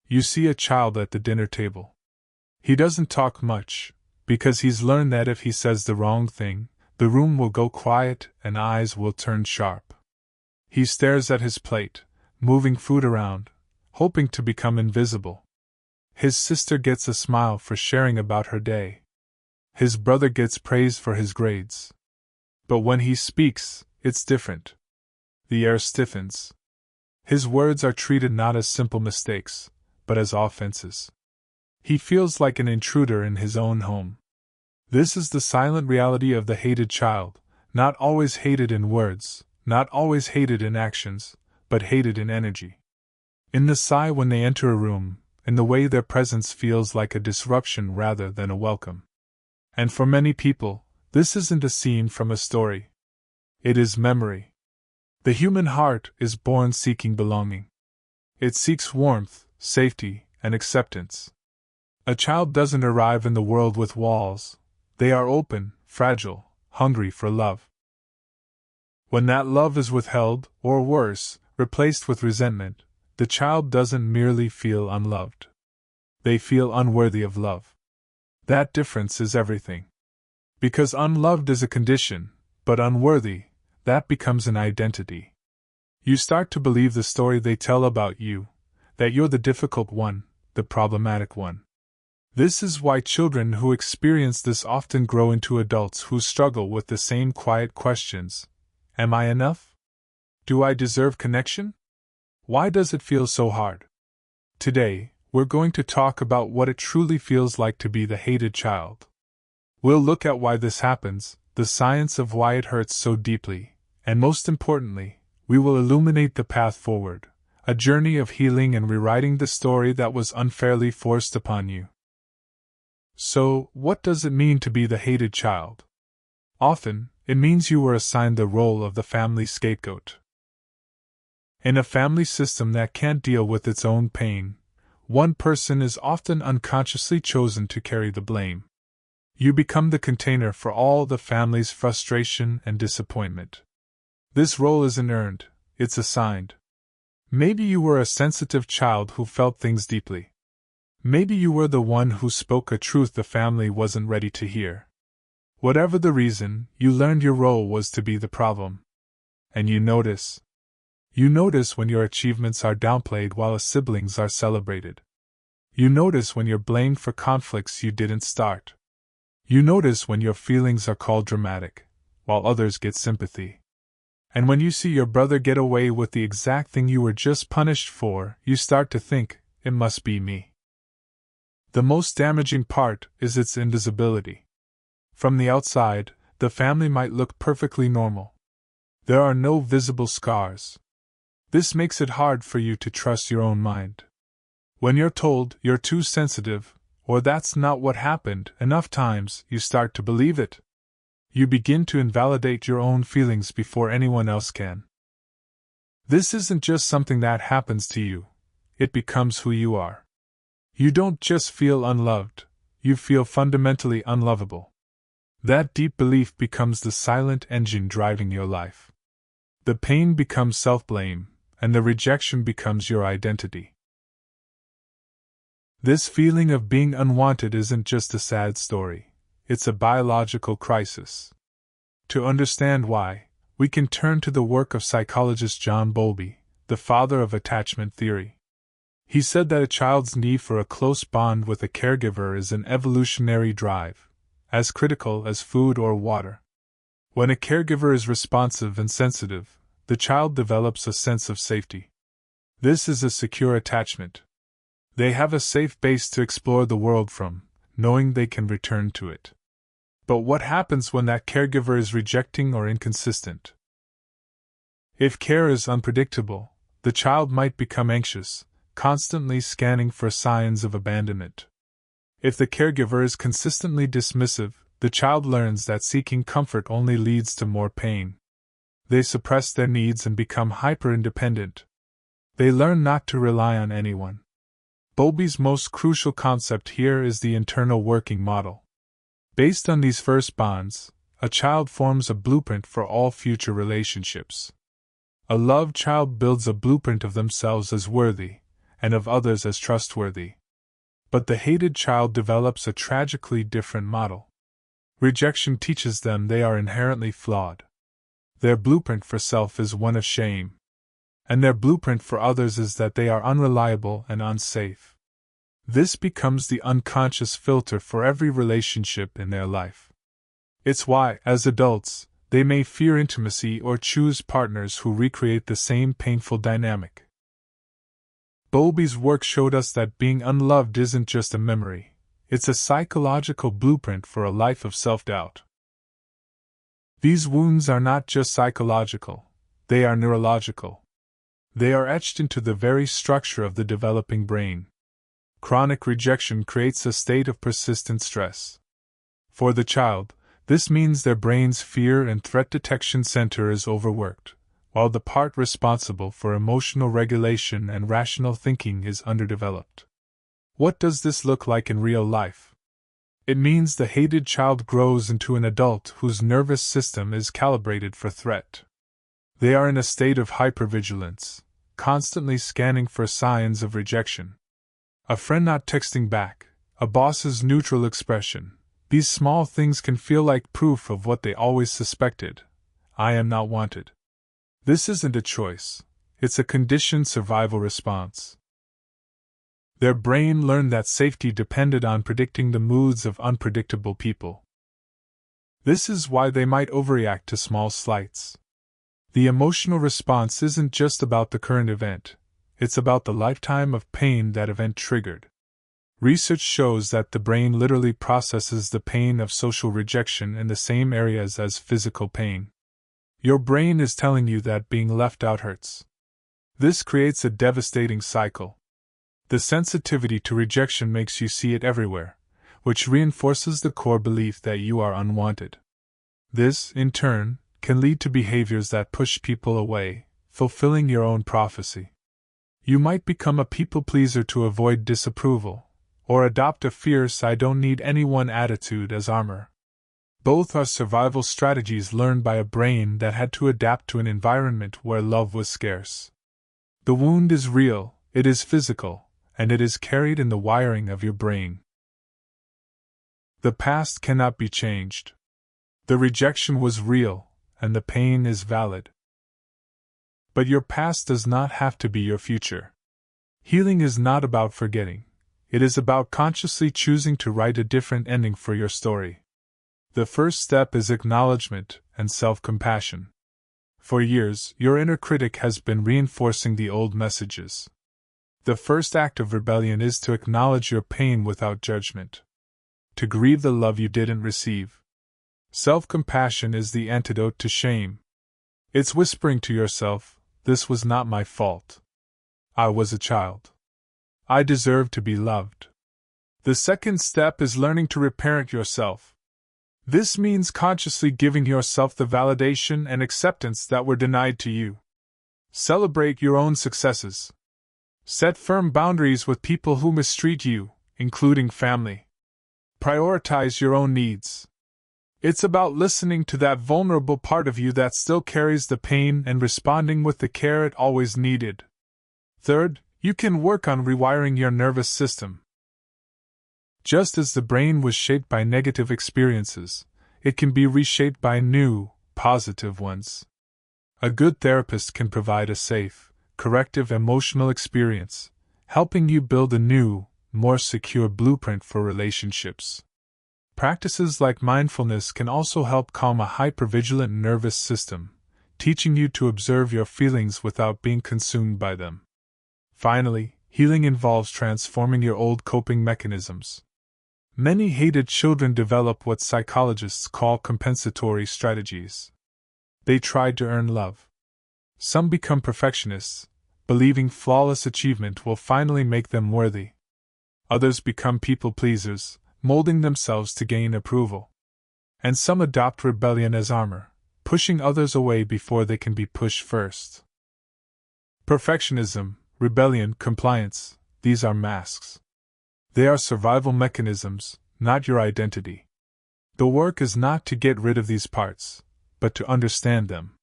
You see a child at the dinner table. He doesn't talk much, because he's learned that if he says the wrong thing, the room will go quiet and eyes will turn sharp. He stares at his plate, moving food around, hoping to become invisible. His sister gets a smile for sharing about her day. His brother gets praise for his grades. But when he speaks, it's different. The air stiffens. His words are treated not as simple mistakes, but as offenses. He feels like an intruder in his own home. This is the silent reality of the hated child, not always hated in words, not always hated in actions, but hated in energy. In the sigh when they enter a room, in the way their presence feels like a disruption rather than a welcome. And for many people, this isn't a scene from a story. It is memory. The human heart is born seeking belonging. It seeks warmth, safety, and acceptance. A child doesn't arrive in the world with walls. They are open, fragile, hungry for love. When that love is withheld, or worse, replaced with resentment, the child doesn't merely feel unloved. They feel unworthy of love. That difference is everything. Because unloved is a condition, but unworthy, that becomes an identity. You start to believe the story they tell about you, that you're the difficult one, the problematic one. This is why children who experience this often grow into adults who struggle with the same quiet questions. Am I enough? Do I deserve connection? Why does it feel so hard? Today, we're going to talk about what it truly feels like to be the hated child. We'll look at why this happens, the science of why it hurts so deeply, and most importantly, we will illuminate the path forward, a journey of healing and rewriting the story that was unfairly forced upon you. So, what does it mean to be the hated child? Often, it means you were assigned the role of the family scapegoat. In a family system that can't deal with its own pain, one person is often unconsciously chosen to carry the blame. You become the container for all the family's frustration and disappointment. This role isn't earned, it's assigned. Maybe you were a sensitive child who felt things deeply. Maybe you were the one who spoke a truth the family wasn't ready to hear. Whatever the reason, you learned your role was to be the problem. And you notice. You notice when your achievements are downplayed while siblings are celebrated. You notice when you're blamed for conflicts you didn't start. You notice when your feelings are called dramatic, while others get sympathy. And when you see your brother get away with the exact thing you were just punished for, you start to think, it must be me. The most damaging part is its invisibility. From the outside, the family might look perfectly normal. There are no visible scars. This makes it hard for you to trust your own mind. When you're told you're too sensitive, or that's not what happened, enough times, you start to believe it. You begin to invalidate your own feelings before anyone else can. This isn't just something that happens to you, it becomes who you are. You don't just feel unloved, you feel fundamentally unlovable. That deep belief becomes the silent engine driving your life. The pain becomes self-blame, and the rejection becomes your identity. This feeling of being unwanted isn't just a sad story, it's a biological crisis. To understand why, we can turn to the work of psychologist John Bowlby, the father of attachment theory. He said that a child's need for a close bond with a caregiver is an evolutionary drive, as critical as food or water. When a caregiver is responsive and sensitive, the child develops a sense of safety. This is a secure attachment. They have a safe base to explore the world from, knowing they can return to it. But what happens when that caregiver is rejecting or inconsistent? If care is unpredictable, the child might become anxious, constantly scanning for signs of abandonment. If the caregiver is consistently dismissive, the child learns that seeking comfort only leads to more pain. They suppress their needs and become hyper-independent. They learn not to rely on anyone. Bowlby's most crucial concept here is the internal working model. Based on these first bonds, a child forms a blueprint for all future relationships. A loved child builds a blueprint of themselves as worthy, and of others as trustworthy. But the hated child develops a tragically different model. Rejection teaches them they are inherently flawed. Their blueprint for self is one of shame. And their blueprint for others is that they are unreliable and unsafe. This becomes the unconscious filter for every relationship in their life. It's why, as adults, they may fear intimacy or choose partners who recreate the same painful dynamic. Bowlby's work showed us that being unloved isn't just a memory, it's a psychological blueprint for a life of self-doubt. These wounds are not just psychological, they are neurological. They are etched into the very structure of the developing brain. Chronic rejection creates a state of persistent stress. For the child, this means their brain's fear and threat detection center is overworked, while the part responsible for emotional regulation and rational thinking is underdeveloped. What does this look like in real life? It means the hated child grows into an adult whose nervous system is calibrated for threat. They are in a state of hypervigilance, constantly scanning for signs of rejection. A friend not texting back, a boss's neutral expression. These small things can feel like proof of what they always suspected. I am not wanted. This isn't a choice, it's a conditioned survival response. Their brain learned that safety depended on predicting the moods of unpredictable people. This is why they might overreact to small slights. The emotional response isn't just about the current event, it's about the lifetime of pain that event triggered. Research shows that the brain literally processes the pain of social rejection in the same areas as physical pain. Your brain is telling you that being left out hurts. This creates a devastating cycle. The sensitivity to rejection makes you see it everywhere, which reinforces the core belief that you are unwanted. This, in turn, can lead to behaviors that push people away, fulfilling your own prophecy. You might become a people pleaser to avoid disapproval, or adopt a fierce I don't need anyone attitude as armor. Both are survival strategies learned by a brain that had to adapt to an environment where love was scarce. The wound is real, it is physical, and it is carried in the wiring of your brain. The past cannot be changed. The rejection was real, and the pain is valid. But your past does not have to be your future. Healing is not about forgetting. It is about consciously choosing to write a different ending for your story. The first step is acknowledgement and self-compassion. For years, your inner critic has been reinforcing the old messages. The first act of rebellion is to acknowledge your pain without judgment. To grieve the love you didn't receive. Self-compassion is the antidote to shame. It's whispering to yourself, this was not my fault. I was a child. I deserve to be loved. The second step is learning to reparent yourself. This means consciously giving yourself the validation and acceptance that were denied to you. Celebrate your own successes. Set firm boundaries with people who mistreat you, including family. Prioritize your own needs. It's about listening to that vulnerable part of you that still carries the pain and responding with the care it always needed. Third, you can work on rewiring your nervous system. Just as the brain was shaped by negative experiences, it can be reshaped by new, positive ones. A good therapist can provide a safe, corrective emotional experience, helping you build a new, more secure blueprint for relationships. Practices like mindfulness can also help calm a hypervigilant nervous system, teaching you to observe your feelings without being consumed by them. Finally, healing involves transforming your old coping mechanisms. Many hated children develop what psychologists call compensatory strategies. They try to earn love. Some become perfectionists, believing flawless achievement will finally make them worthy. Others become people pleasers, molding themselves to gain approval. And some adopt rebellion as armor, pushing others away before they can be pushed first. Perfectionism, rebellion, compliance, these are masks. They are survival mechanisms, not your identity. The work is not to get rid of these parts, but to understand them.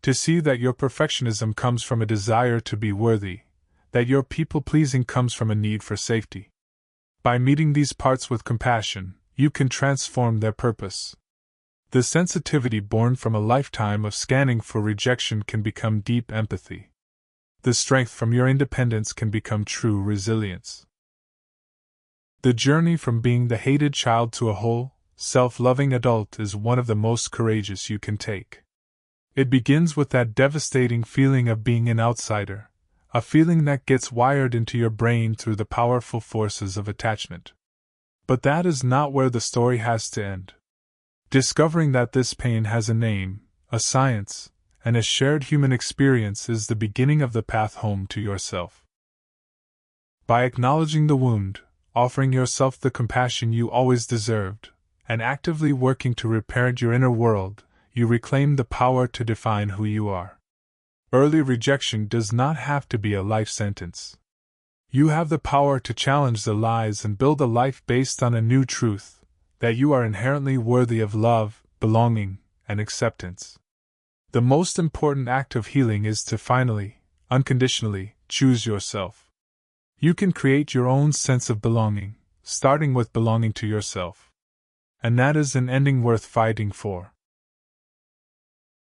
To see that your perfectionism comes from a desire to be worthy, that your people-pleasing comes from a need for safety. By meeting these parts with compassion, you can transform their purpose. The sensitivity born from a lifetime of scanning for rejection can become deep empathy. The strength from your independence can become true resilience. The journey from being the hated child to a whole, self-loving adult is one of the most courageous you can take. It begins with that devastating feeling of being an outsider, a feeling that gets wired into your brain through the powerful forces of attachment. But that is not where the story has to end. Discovering that this pain has a name, a science, and a shared human experience is the beginning of the path home to yourself. By acknowledging the wound, offering yourself the compassion you always deserved, and actively working to repair your inner world, you reclaim the power to define who you are. Early rejection does not have to be a life sentence. You have the power to challenge the lies and build a life based on a new truth, that you are inherently worthy of love, belonging, and acceptance. The most important act of healing is to finally, unconditionally, choose yourself. You can create your own sense of belonging, starting with belonging to yourself. And that is an ending worth fighting for.